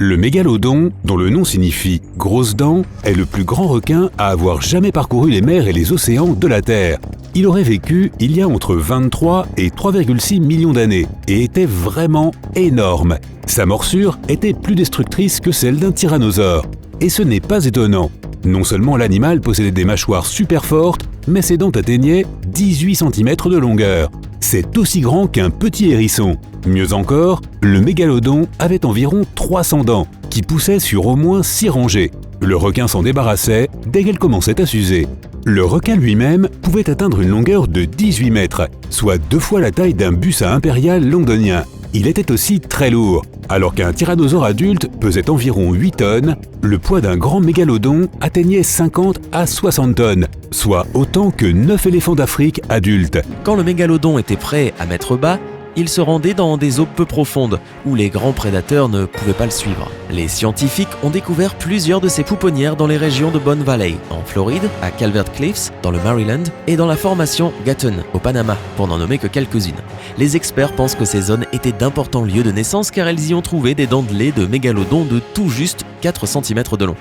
Le mégalodon, dont le nom signifie « grosse dent », est le plus grand requin à avoir jamais parcouru les mers et les océans de la Terre. Il aurait vécu il y a entre 23 et 3,6 millions d'années et était vraiment énorme. Sa morsure était plus destructrice que celle d'un tyrannosaure. Et ce n'est pas étonnant. Non seulement l'animal possédait des mâchoires super fortes, mais ses dents atteignaient 18 cm de longueur. C'est aussi grand qu'un petit hérisson. Mieux encore, le mégalodon avait environ 300 dents, qui poussaient sur au moins 6 rangées. Le requin s'en débarrassait dès qu'elle commençait à s'user. Le requin lui-même pouvait atteindre une longueur de 18 mètres, soit 2 fois la taille d'un bus à impérial londonien. Il était aussi très lourd. Alors qu'un tyrannosaure adulte pesait environ 8 tonnes, le poids d'un grand mégalodon atteignait 50 à 60 tonnes, soit autant que 9 éléphants d'Afrique adultes. Quand le mégalodon était prêt à mettre bas, il se rendait dans des eaux peu profondes, où les grands prédateurs ne pouvaient pas le suivre. Les scientifiques ont découvert plusieurs de ces pouponnières dans les régions de Bone Valley, en Floride, à Calvert Cliffs, dans le Maryland, et dans la formation Gatun, au Panama, pour n'en nommer que quelques-unes. Les experts pensent que ces zones étaient d'importants lieux de naissance car elles y ont trouvé des dents de lait de mégalodons de tout juste 4 cm de long.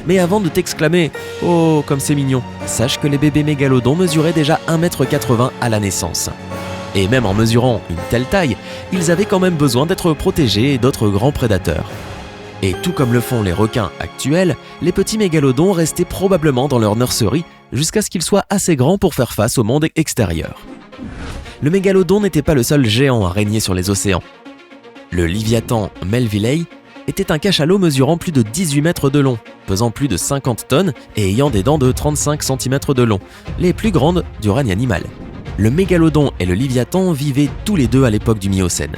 Mais avant de t'exclamer « Oh, comme c'est mignon !», sache que les bébés mégalodons mesuraient déjà 1,80 m à la naissance. Et même en mesurant une telle taille, ils avaient quand même besoin d'être protégés d'autres grands prédateurs. Et tout comme le font les requins actuels, les petits mégalodons restaient probablement dans leur nurserie jusqu'à ce qu'ils soient assez grands pour faire face au monde extérieur. Le mégalodon n'était pas le seul géant à régner sur les océans. Le Léviathan Melvillei était un cachalot mesurant plus de 18 mètres de long, pesant plus de 50 tonnes et ayant des dents de 35 cm de long, les plus grandes du règne animal. Le mégalodon et le Léviathan vivaient tous les deux à l'époque du Miocène.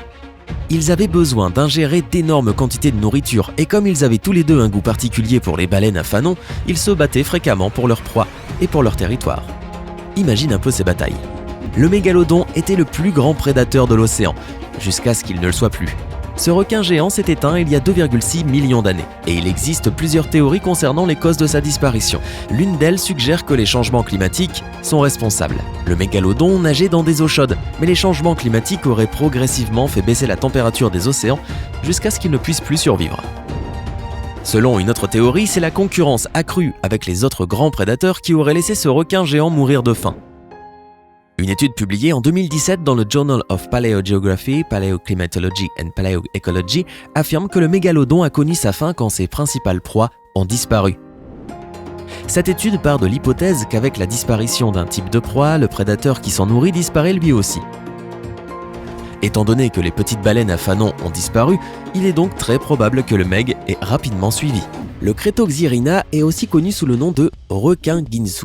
Ils avaient besoin d'ingérer d'énormes quantités de nourriture et comme ils avaient tous les deux un goût particulier pour les baleines à fanon, ils se battaient fréquemment pour leur proie et pour leur territoire. Imagine un peu ces batailles. Le mégalodon était le plus grand prédateur de l'océan, jusqu'à ce qu'il ne le soit plus. Ce requin géant s'est éteint il y a 2,6 millions d'années et il existe plusieurs théories concernant les causes de sa disparition. L'une d'elles suggère que les changements climatiques sont responsables. Le mégalodon nageait dans des eaux chaudes, mais les changements climatiques auraient progressivement fait baisser la température des océans jusqu'à ce qu'il ne puisse plus survivre. Selon une autre théorie, c'est la concurrence accrue avec les autres grands prédateurs qui aurait laissé ce requin géant mourir de faim. Une étude publiée en 2017 dans le Journal of Paleogeography, Paleoclimatology and Paleoecology affirme que le mégalodon a connu sa fin quand ses principales proies ont disparu. Cette étude part de l'hypothèse qu'avec la disparition d'un type de proie, le prédateur qui s'en nourrit disparaît lui aussi. Étant donné que les petites baleines à fanon ont disparu, il est donc très probable que le meg ait rapidement suivi. Le Cretoxyrina est aussi connu sous le nom de requin Ginsu.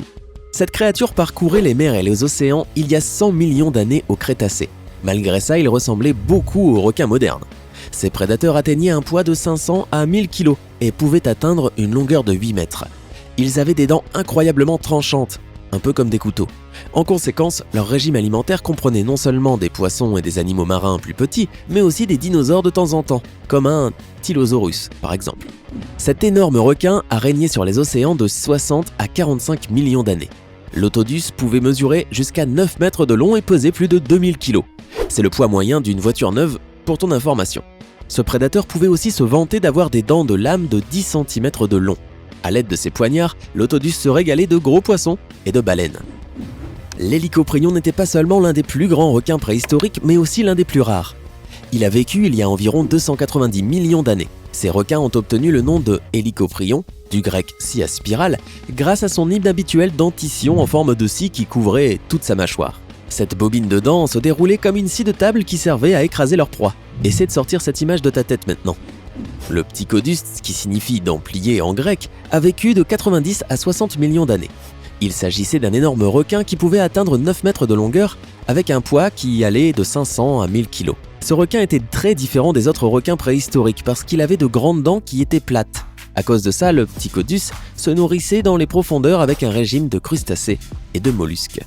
Cette créature parcourait les mers et les océans il y a 100 millions d'années au Crétacé. Malgré ça, il ressemblait beaucoup aux requins modernes. Ces prédateurs atteignaient un poids de 500 à 1000 kg et pouvaient atteindre une longueur de 8 mètres. Ils avaient des dents incroyablement tranchantes, un peu comme des couteaux. En conséquence, leur régime alimentaire comprenait non seulement des poissons et des animaux marins plus petits, mais aussi des dinosaures de temps en temps, comme un Tylosaurus par exemple. Cet énorme requin a régné sur les océans de 60 à 45 millions d'années. L'Otodus pouvait mesurer jusqu'à 9 mètres de long et peser plus de 2000 kg. C'est le poids moyen d'une voiture neuve, pour ton information. Ce prédateur pouvait aussi se vanter d'avoir des dents de lame de 10 cm de long. À l'aide de ses poignards, l'Otodus se régalait de gros poissons et de baleines. L'Hélicoprion n'était pas seulement l'un des plus grands requins préhistoriques, mais aussi l'un des plus rares. Il a vécu il y a environ 290 millions d'années. Ces requins ont obtenu le nom de Hélicoprion, du grec scia spirale, grâce à son inhabituelle dentition en forme de scie qui couvrait toute sa mâchoire. Cette bobine de dents se déroulait comme une scie de table qui servait à écraser leur proie. Essaie de sortir cette image de ta tête maintenant. Le Ptychodus, qui signifie dent pliée en grec, a vécu de 90 à 60 millions d'années. Il s'agissait d'un énorme requin qui pouvait atteindre 9 mètres de longueur avec un poids qui allait de 500 à 1000 kg. Ce requin était très différent des autres requins préhistoriques parce qu'il avait de grandes dents qui étaient plates. À cause de ça, le Ptychodus se nourrissait dans les profondeurs avec un régime de crustacés et de mollusques.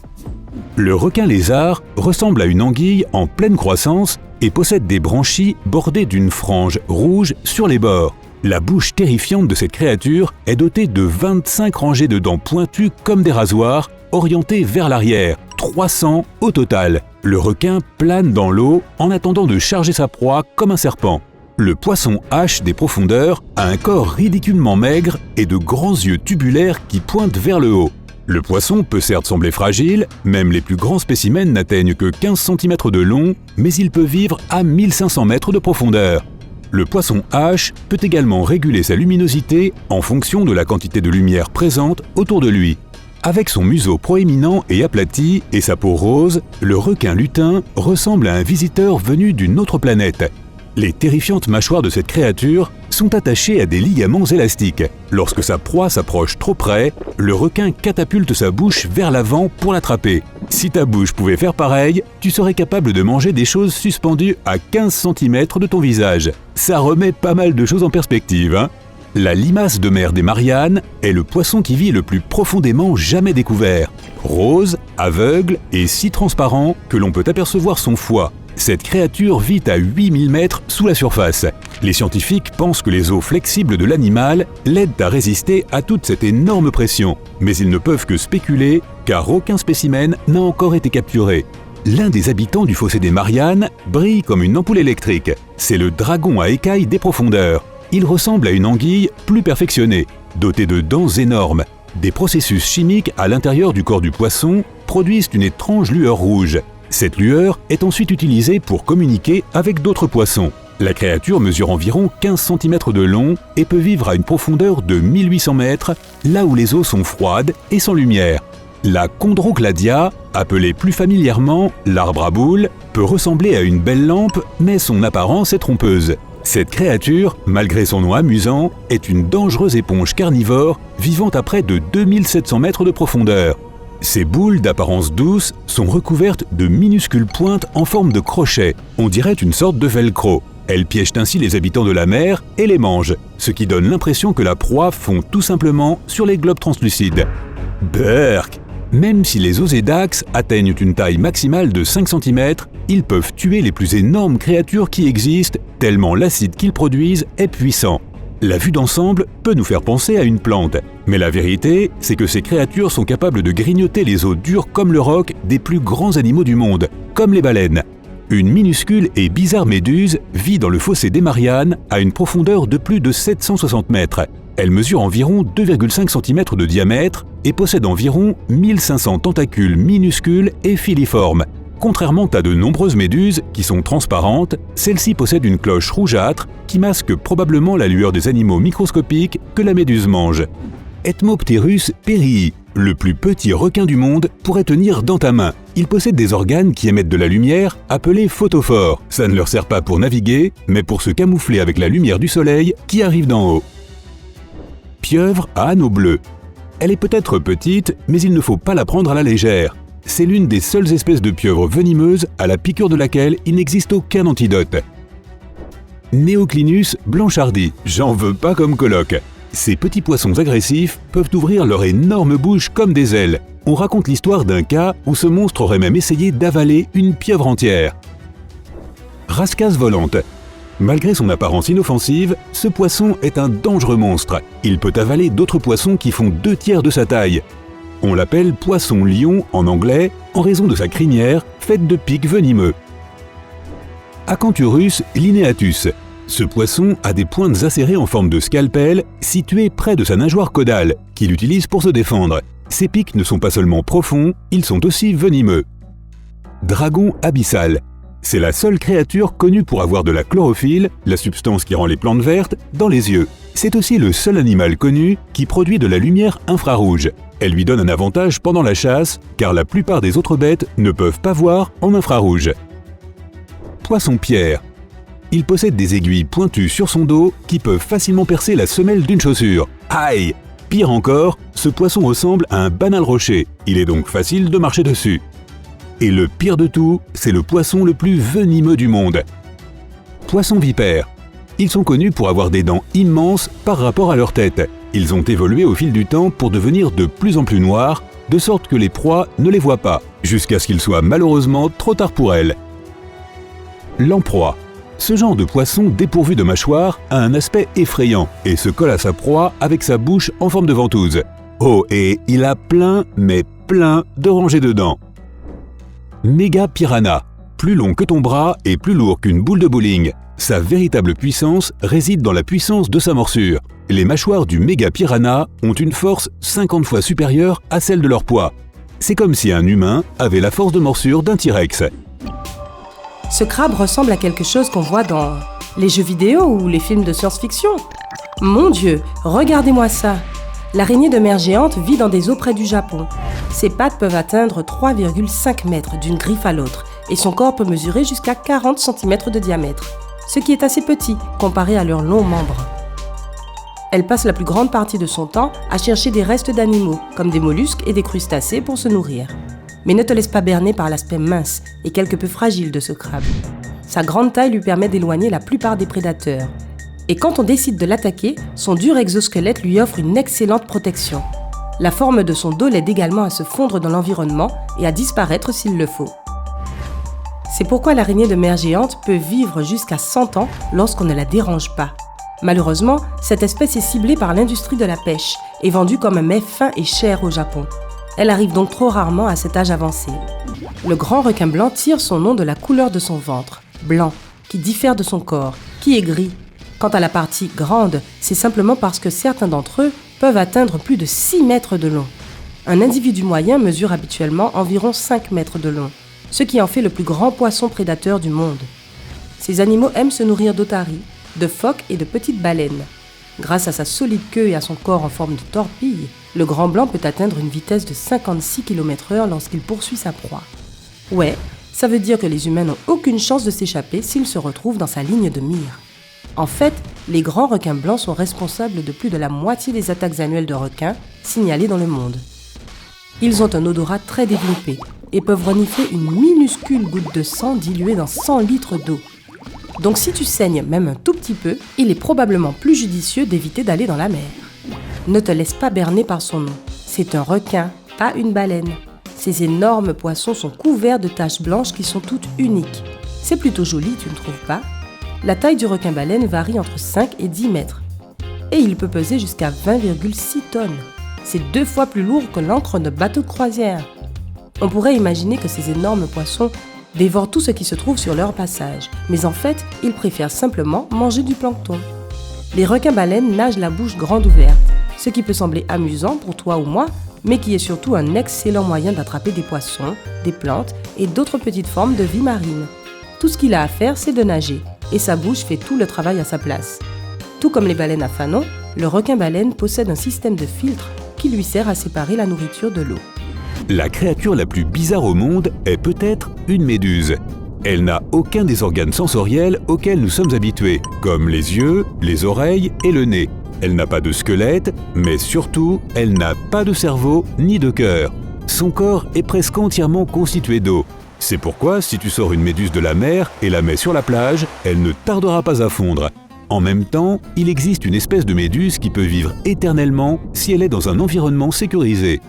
Le requin lézard ressemble à une anguille en pleine croissance et possède des branchies bordées d'une frange rouge sur les bords. La bouche terrifiante de cette créature est dotée de 25 rangées de dents pointues comme des rasoirs, orientées vers l'arrière, 300 au total. Le requin plane dans l'eau en attendant de charger sa proie comme un serpent. Le poisson hache des profondeurs a un corps ridiculement maigre et de grands yeux tubulaires qui pointent vers le haut. Le poisson peut certes sembler fragile, même les plus grands spécimens n'atteignent que 15 cm de long, mais il peut vivre à 1500 mètres de profondeur. Le poisson hache peut également réguler sa luminosité en fonction de la quantité de lumière présente autour de lui. Avec son museau proéminent et aplati et sa peau rose, le requin lutin ressemble à un visiteur venu d'une autre planète. Les terrifiantes mâchoires de cette créature sont attachées à des ligaments élastiques. Lorsque sa proie s'approche trop près, le requin catapulte sa bouche vers l'avant pour l'attraper. Si ta bouche pouvait faire pareil, tu serais capable de manger des choses suspendues à 15 cm de ton visage. Ça remet pas mal de choses en perspective, hein ? La limace de mer des Mariannes est le poisson qui vit le plus profondément jamais découvert. Rose, aveugle et si transparent que l'on peut apercevoir son foie. Cette créature vit à 8000 mètres sous la surface. Les scientifiques pensent que les os flexibles de l'animal l'aident à résister à toute cette énorme pression. Mais ils ne peuvent que spéculer, car aucun spécimen n'a encore été capturé. L'un des habitants du fossé des Mariannes brille comme une ampoule électrique. C'est le dragon à écailles des profondeurs. Il ressemble à une anguille plus perfectionnée, dotée de dents énormes. Des processus chimiques à l'intérieur du corps du poisson produisent une étrange lueur rouge. Cette lueur est ensuite utilisée pour communiquer avec d'autres poissons. La créature mesure environ 15 cm de long et peut vivre à une profondeur de 1800 mètres, là où les eaux sont froides et sans lumière. La chondrocladia, appelée plus familièrement l'arbre à boules, peut ressembler à une belle lampe, mais son apparence est trompeuse. Cette créature, malgré son nom amusant, est une dangereuse éponge carnivore vivant à près de 2700 mètres de profondeur. Ces boules d'apparence douce sont recouvertes de minuscules pointes en forme de crochet, on dirait une sorte de velcro. Elles piègent ainsi les habitants de la mer et les mangent, ce qui donne l'impression que la proie fond tout simplement sur les globes translucides. Berk! Même si les osédax atteignent une taille maximale de 5 cm, ils peuvent tuer les plus énormes créatures qui existent, tellement l'acide qu'ils produisent est puissant. La vue d'ensemble peut nous faire penser à une plante, mais la vérité, c'est que ces créatures sont capables de grignoter les os durs comme le roc des plus grands animaux du monde, comme les baleines. Une minuscule et bizarre méduse vit dans le fossé des Mariannes à une profondeur de plus de 760 mètres. Elle mesure environ 2,5 cm de diamètre et possède environ 1500 tentacules minuscules et filiformes. Contrairement à de nombreuses méduses qui sont transparentes, celle-ci possède une cloche rougeâtre qui masque probablement la lueur des animaux microscopiques que la méduse mange. Ethmopterus perii, le plus petit requin du monde, pourrait tenir dans ta main. Il possède des organes qui émettent de la lumière, appelés photophores. Ça ne leur sert pas pour naviguer, mais pour se camoufler avec la lumière du soleil qui arrive d'en haut. Pieuvre à anneaux bleus. Elle est peut-être petite, mais il ne faut pas la prendre à la légère. C'est l'une des seules espèces de pieuvres venimeuses à la piqûre de laquelle il n'existe aucun antidote. Neoclinus blanchardi, j'en veux pas comme coloc. Ces petits poissons agressifs peuvent ouvrir leur énorme bouche comme des ailes. On raconte l'histoire d'un cas où ce monstre aurait même essayé d'avaler une pieuvre entière. Rascasse volante. Malgré son apparence inoffensive, ce poisson est un dangereux monstre. Il peut avaler d'autres poissons qui font 2/3 de sa taille. On l'appelle poisson-lion en anglais en raison de sa crinière faite de pics venimeux. Acanthurus lineatus. Ce poisson a des pointes acérées en forme de scalpel situées près de sa nageoire caudale, qu'il utilise pour se défendre. Ses pics ne sont pas seulement profonds, ils sont aussi venimeux. Dragon abyssal. C'est la seule créature connue pour avoir de la chlorophylle, la substance qui rend les plantes vertes, dans les yeux. C'est aussi le seul animal connu qui produit de la lumière infrarouge. Elle lui donne un avantage pendant la chasse, car la plupart des autres bêtes ne peuvent pas voir en infrarouge. Poisson-pierre. Il possède des aiguilles pointues sur son dos qui peuvent facilement percer la semelle d'une chaussure. Aïe! Pire encore, ce poisson ressemble à un banal rocher. Il est donc facile de marcher dessus. Et le pire de tout, c'est le poisson le plus venimeux du monde. Poisson-vipère. Ils sont connus pour avoir des dents immenses par rapport à leur tête. Ils ont évolué au fil du temps pour devenir de plus en plus noirs, de sorte que les proies ne les voient pas, jusqu'à ce qu'il soit malheureusement trop tard pour elles. Lamproie. Ce genre de poisson dépourvu de mâchoire a un aspect effrayant et se colle à sa proie avec sa bouche en forme de ventouse. Oh, et il a plein, mais plein de rangées de dents. Méga piranha. Plus long que ton bras et plus lourd qu'une boule de bowling. Sa véritable puissance réside dans la puissance de sa morsure. Les mâchoires du méga piranha ont une force 50 fois supérieure à celle de leur poids. C'est comme si un humain avait la force de morsure d'un T-Rex. Ce crabe ressemble à quelque chose qu'on voit dans les jeux vidéo ou les films de science-fiction. Mon Dieu, regardez-moi ça! L'araignée de mer géante vit dans des eaux près du Japon. Ses pattes peuvent atteindre 3,5 mètres d'une griffe à l'autre et son corps peut mesurer jusqu'à 40 cm de diamètre, ce qui est assez petit comparé à leurs longs membres. Elle passe la plus grande partie de son temps à chercher des restes d'animaux, comme des mollusques et des crustacés pour se nourrir. Mais ne te laisse pas berner par l'aspect mince et quelque peu fragile de ce crabe. Sa grande taille lui permet d'éloigner la plupart des prédateurs. Et quand on décide de l'attaquer, son dur exosquelette lui offre une excellente protection. La forme de son dos l'aide également à se fondre dans l'environnement et à disparaître s'il le faut. C'est pourquoi l'araignée de mer géante peut vivre jusqu'à 100 ans lorsqu'on ne la dérange pas. Malheureusement, cette espèce est ciblée par l'industrie de la pêche et vendue comme un mets fin et cher au Japon. Elle arrive donc trop rarement à cet âge avancé. Le grand requin blanc tire son nom de la couleur de son ventre, blanc, qui diffère de son corps, qui est gris. Quant à la partie grande, c'est simplement parce que certains d'entre eux peuvent atteindre plus de 6 mètres de long. Un individu moyen mesure habituellement environ 5 mètres de long, ce qui en fait le plus grand poisson prédateur du monde. Ces animaux aiment se nourrir d'otaries, de phoques et de petites baleines. Grâce à sa solide queue et à son corps en forme de torpille, le grand blanc peut atteindre une vitesse de 56 km/h lorsqu'il poursuit sa proie. Ouais, ça veut dire que les humains n'ont aucune chance de s'échapper s'ils se retrouvent dans sa ligne de mire. En fait, les grands requins blancs sont responsables de plus de la moitié des attaques annuelles de requins signalées dans le monde. Ils ont un odorat très développé et peuvent renifler une minuscule goutte de sang diluée dans 100 litres d'eau. Donc si tu saignes même un tout petit peu, il est probablement plus judicieux d'éviter d'aller dans la mer. Ne te laisse pas berner par son nom. C'est un requin, pas une baleine. Ces énormes poissons sont couverts de taches blanches qui sont toutes uniques. C'est plutôt joli, tu ne trouves pas ? La taille du requin-baleine varie entre 5 et 10 mètres. Et il peut peser jusqu'à 20,6 tonnes. C'est 2 fois plus lourd que l'ancre de bateau de croisière. On pourrait imaginer que ces énormes poissons dévorent tout ce qui se trouve sur leur passage. Mais en fait, ils préfèrent simplement manger du plancton. Les requins-baleines nagent la bouche grande ouverte, ce qui peut sembler amusant pour toi ou moi, mais qui est surtout un excellent moyen d'attraper des poissons, des plantes et d'autres petites formes de vie marine. Tout ce qu'il a à faire, c'est de nager. Et sa bouche fait tout le travail à sa place. Tout comme les baleines à fanon, le requin-baleine possède un système de filtre qui lui sert à séparer la nourriture de l'eau. La créature la plus bizarre au monde est peut-être une méduse. Elle n'a aucun des organes sensoriels auxquels nous sommes habitués, comme les yeux, les oreilles et le nez. Elle n'a pas de squelette, mais surtout, elle n'a pas de cerveau ni de cœur. Son corps est presque entièrement constitué d'eau. C'est pourquoi, si tu sors une méduse de la mer et la mets sur la plage, elle ne tardera pas à fondre. En même temps, il existe une espèce de méduse qui peut vivre éternellement si elle est dans un environnement sécurisé.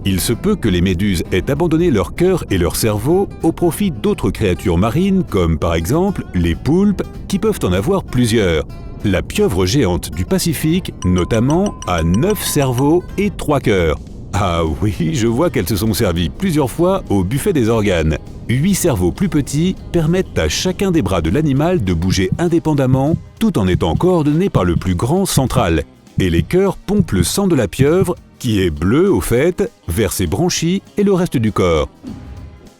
Il se peut que les méduses aient abandonné leur cœur et leur cerveau au profit d'autres créatures marines comme par exemple les poulpes qui peuvent en avoir plusieurs. La pieuvre géante du Pacifique, notamment, a 9 cerveaux et 3 cœurs. Ah oui, je vois qu'elles se sont servies plusieurs fois au buffet des organes. 8 cerveaux plus petits permettent à chacun des bras de l'animal de bouger indépendamment tout en étant coordonnés par le plus grand central. Et les cœurs pompent le sang de la pieuvre, qui est bleu au fait, vers ses branchies et le reste du corps.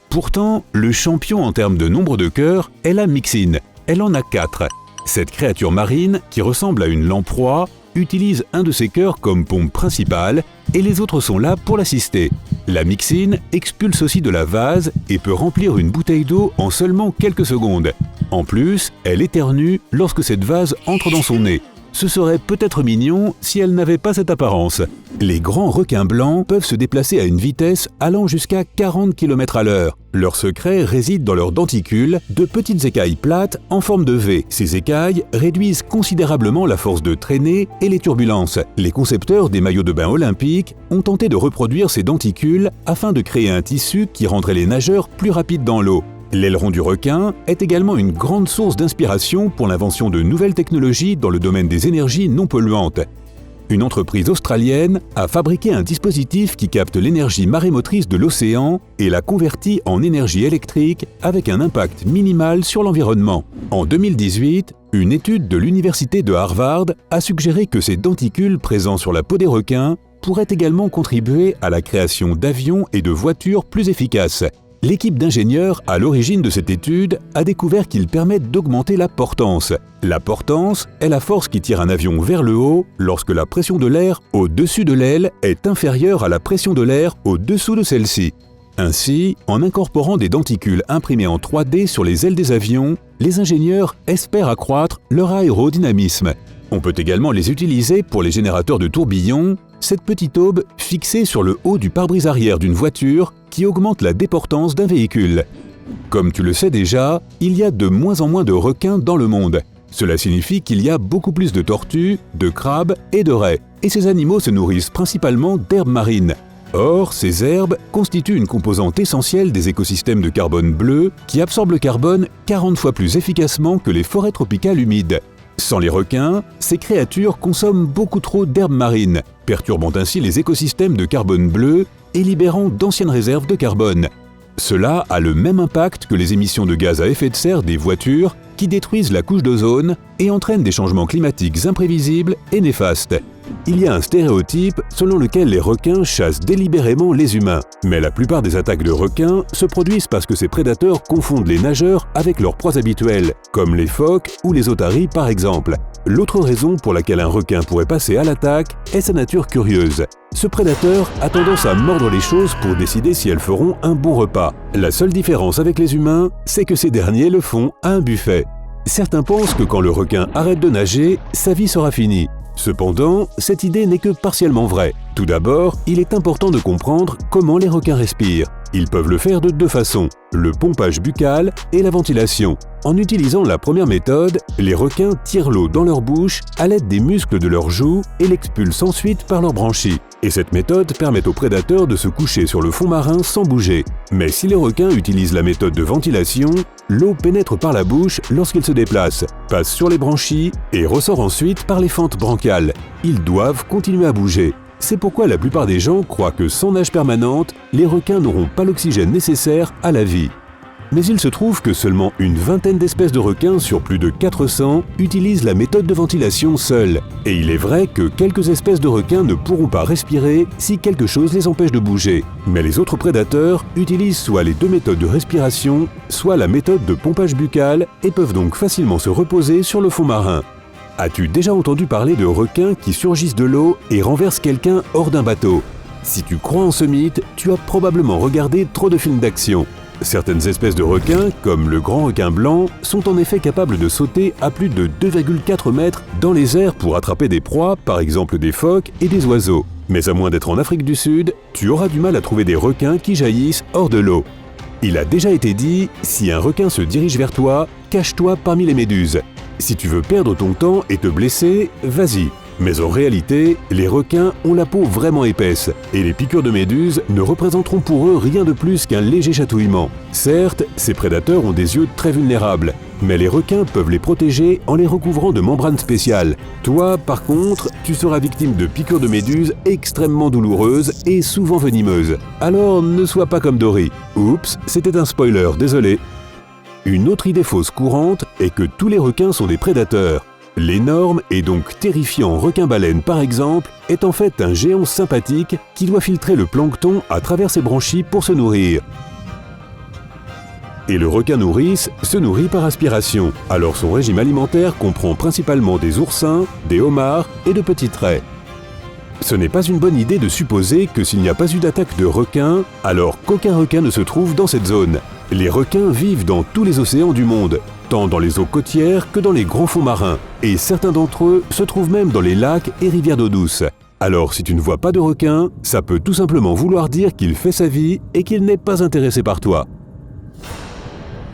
Pourtant, le champion en termes de nombre de cœurs est la myxine. Elle en a 4. Cette créature marine, qui ressemble à une lamproie, utilise un de ses cœurs comme pompe principale et les autres sont là pour l'assister. La myxine expulse aussi de la vase et peut remplir une bouteille d'eau en seulement quelques secondes. En plus, elle éternue lorsque cette vase entre dans son nez. Ce serait peut-être mignon si elle n'avait pas cette apparence. Les grands requins blancs peuvent se déplacer à une vitesse allant jusqu'à 40 km/h. Leur secret réside dans leurs denticules, de petites écailles plates en forme de V. Ces écailles réduisent considérablement la force de traînée et les turbulences. Les concepteurs des maillots de bain olympiques ont tenté de reproduire ces denticules afin de créer un tissu qui rendrait les nageurs plus rapides dans l'eau. L'aileron du requin est également une grande source d'inspiration pour l'invention de nouvelles technologies dans le domaine des énergies non polluantes. Une entreprise australienne a fabriqué un dispositif qui capte l'énergie marémotrice de l'océan et la convertit en énergie électrique avec un impact minimal sur l'environnement. En 2018, une étude de l'université de Harvard a suggéré que ces denticules présents sur la peau des requins pourraient également contribuer à la création d'avions et de voitures plus efficaces. L'équipe d'ingénieurs à l'origine de cette étude a découvert qu'ils permettent d'augmenter la portance. La portance est la force qui tire un avion vers le haut lorsque la pression de l'air au-dessus de l'aile est inférieure à la pression de l'air au-dessous de celle-ci. Ainsi, en incorporant des denticules imprimés en 3D sur les ailes des avions, les ingénieurs espèrent accroître leur aérodynamisme. On peut également les utiliser pour les générateurs de tourbillons, cette petite aube fixée sur le haut du pare-brise arrière d'une voiture qui augmente la déportance d'un véhicule. Comme tu le sais déjà, il y a de moins en moins de requins dans le monde. Cela signifie qu'il y a beaucoup plus de tortues, de crabes et de raies. Et ces animaux se nourrissent principalement d'herbes marines. Or, ces herbes constituent une composante essentielle des écosystèmes de carbone bleu qui absorbent le carbone 40 fois plus efficacement que les forêts tropicales humides. Sans les requins, ces créatures consomment beaucoup trop d'herbes marines, perturbant ainsi les écosystèmes de carbone bleu et libérant d'anciennes réserves de carbone. Cela a le même impact que les émissions de gaz à effet de serre des voitures qui détruisent la couche d'ozone et entraînent des changements climatiques imprévisibles et néfastes. Il y a un stéréotype selon lequel les requins chassent délibérément les humains. Mais la plupart des attaques de requins se produisent parce que ces prédateurs confondent les nageurs avec leurs proies habituelles, comme les phoques ou les otaries par exemple. L'autre raison pour laquelle un requin pourrait passer à l'attaque est sa nature curieuse. Ce prédateur a tendance à mordre les choses pour décider si elles feront un bon repas. La seule différence avec les humains, c'est que ces derniers le font à un buffet. Certains pensent que quand le requin arrête de nager, sa vie sera finie. Cependant, cette idée n'est que partiellement vraie. Tout d'abord, il est important de comprendre comment les requins respirent. Ils peuvent le faire de deux façons, le pompage buccal et la ventilation. En utilisant la première méthode, les requins tirent l'eau dans leur bouche à l'aide des muscles de leurs joues et l'expulsent ensuite par leurs branchies. Et cette méthode permet aux prédateurs de se coucher sur le fond marin sans bouger. Mais si les requins utilisent la méthode de ventilation, l'eau pénètre par la bouche lorsqu'ils se déplacent, passe sur les branchies et ressort ensuite par les fentes branchiales. Ils doivent continuer à bouger. C'est pourquoi la plupart des gens croient que sans nage permanente, les requins n'auront pas l'oxygène nécessaire à la vie. Mais il se trouve que seulement une vingtaine d'espèces de requins sur plus de 400 utilisent la méthode de ventilation seule. Et il est vrai que quelques espèces de requins ne pourront pas respirer si quelque chose les empêche de bouger. Mais les autres prédateurs utilisent soit les deux méthodes de respiration, soit la méthode de pompage buccal et peuvent donc facilement se reposer sur le fond marin. As-tu déjà entendu parler de requins qui surgissent de l'eau et renversent quelqu'un hors d'un bateau? Si tu crois en ce mythe, tu as probablement regardé trop de films d'action. Certaines espèces de requins, comme le grand requin blanc, sont en effet capables de sauter à plus de 2,4 mètres dans les airs pour attraper des proies, par exemple des phoques et des oiseaux. Mais à moins d'être en Afrique du Sud, tu auras du mal à trouver des requins qui jaillissent hors de l'eau. Il a déjà été dit, si un requin se dirige vers toi, cache-toi parmi les méduses. Si tu veux perdre ton temps et te blesser, vas-y. Mais en réalité, les requins ont la peau vraiment épaisse et les piqûres de méduses ne représenteront pour eux rien de plus qu'un léger chatouillement. Certes, ces prédateurs ont des yeux très vulnérables, mais les requins peuvent les protéger en les recouvrant de membranes spéciales. Toi, par contre, tu seras victime de piqûres de méduses extrêmement douloureuses et souvent venimeuses. Alors ne sois pas comme Dory. Oups, c'était un spoiler, désolé. Une autre idée fausse courante est que tous les requins sont des prédateurs. L'énorme et donc terrifiant requin-baleine par exemple est en fait un géant sympathique qui doit filtrer le plancton à travers ses branchies pour se nourrir. Et le requin nourrice se nourrit par aspiration, alors son régime alimentaire comprend principalement des oursins, des homards et de petites raies. Ce n'est pas une bonne idée de supposer que s'il n'y a pas eu d'attaque de requins, alors qu'aucun requin ne se trouve dans cette zone. Les requins vivent dans tous les océans du monde, tant dans les eaux côtières que dans les grands fonds marins, et certains d'entre eux se trouvent même dans les lacs et rivières d'eau douce. Alors si tu ne vois pas de requin, ça peut tout simplement vouloir dire qu'il fait sa vie et qu'il n'est pas intéressé par toi.